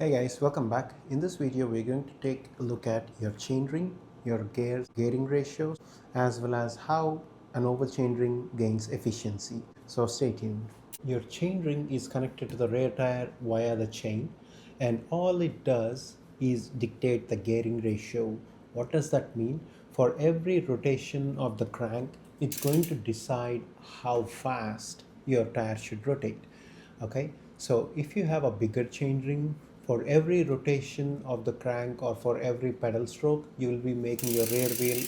Hey guys, welcome back. In this video, we're going to take a look at your chainring, your gearing ratios, as well as how an oval chainring gains efficiency. So stay tuned. Your chainring is connected to the rear tire via the chain, and all it does is dictate the gearing ratio. What does that mean? For every rotation of the crank, it's going to decide how fast your tire should rotate. Okay, so if you have a bigger chain ring, for every rotation of the crank or for every pedal stroke, you will be making your rear wheel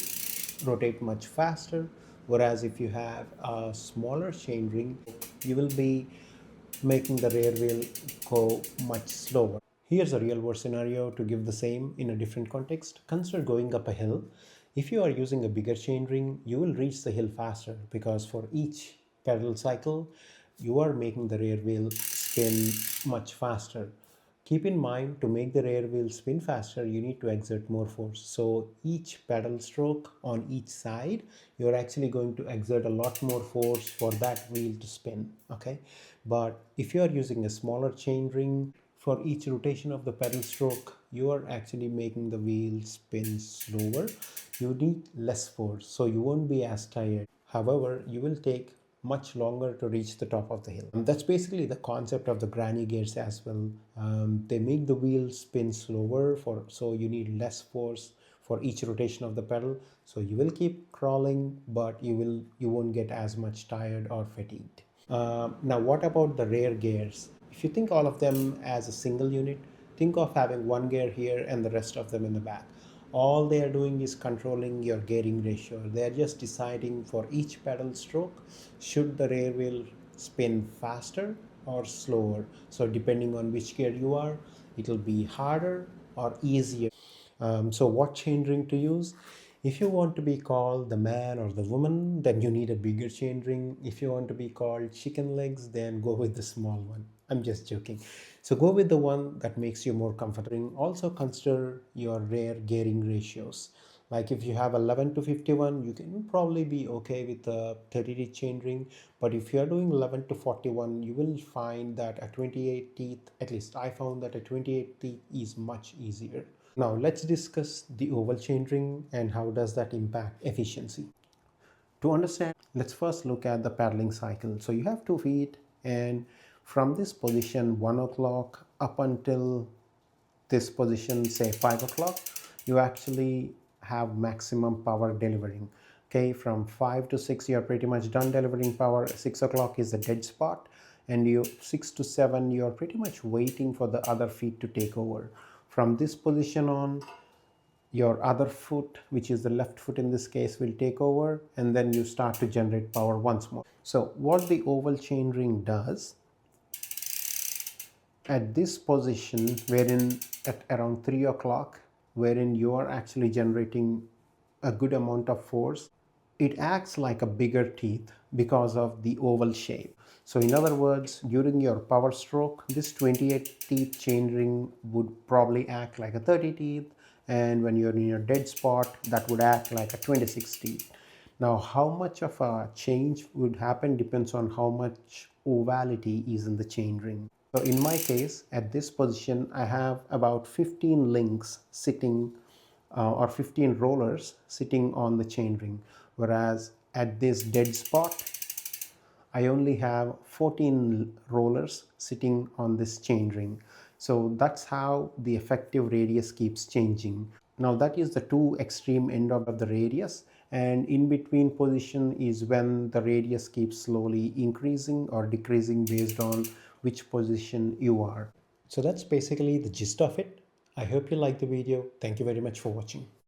rotate much faster. Whereas if you have a smaller chain ring, you will be making the rear wheel go much slower. Here's a real world scenario to give the same in a different context. Consider going up a hill. If you are using a bigger chain ring, you will reach the hill faster because for each pedal cycle, you are making the rear wheel spin much faster. Keep in mind, to make the rear wheel spin faster, you need to exert more force. So each pedal stroke on each side, you're actually going to exert a lot more force for that wheel to spin. Okay, but if you are using a smaller chain ring, for each rotation of the pedal stroke, you are actually making the wheel spin slower. You need less force, so you won't be as tired. However, you will take much longer to reach the top of the hill. And that's basically the concept of the granny gears as well. They make the wheel spin slower, so you need less force for each rotation of the pedal. So you will keep crawling, but you won't get as much tired or fatigued. Now, what about the rear gears? If you think all of them as a single unit, think of having one gear here and the rest of them in the back. All they are doing is controlling your gearing ratio. They are just deciding for each pedal stroke, should the rear wheel spin faster or slower. So depending on which gear you are, it will be harder or easier. So what chain ring to use? If you want to be called the man or the woman, then you need a bigger chain ring. If you want to be called chicken legs, then go with the small one. I'm just joking. So go with the one that makes you more comfortable. Also consider your rear gearing ratios. Like if you have 11 to 51, you can probably be okay with a 30 teeth chain ring. But if you are doing 11 to 41, you will find that a 28 teeth, at least I found that a 28 teeth is much easier. Now let's discuss the oval chain ring and how does that impact efficiency. To understand, let's first look at the paddling cycle. So you have 2 feet, and from this position 1 o'clock up until this position, say 5 o'clock, you actually have maximum power delivering. Okay, from 5 to 6 you're pretty much done delivering power. 6 o'clock is the dead spot, and you 6 to 7 you're pretty much waiting for the other feet to take over. From this position on, your other foot, which is the left foot in this case, will take over, and then you start to generate power once more. So what the oval chain ring does, at this position wherein at around 3 o'clock, wherein you are actually generating a good amount of force, it acts like a bigger teeth because of the oval shape. So in other words, during your power stroke, this 28 teeth chain ring would probably act like a 30 teeth, and when you're in your dead spot, that would act like a 26 teeth. Now, how much of a change would happen depends on how much ovality is in the chain ring. So in my case, at this position, I have about 15 links sitting or 15 rollers sitting on the chain ring. Whereas at this dead spot, I only have 14 rollers sitting on this chain ring. So that's how the effective radius keeps changing. Now that is the two extreme end of the radius, and in between position is when the radius keeps slowly increasing or decreasing based on which position you are. So that's basically the gist of it. I hope you liked the video. Thank you very much for watching.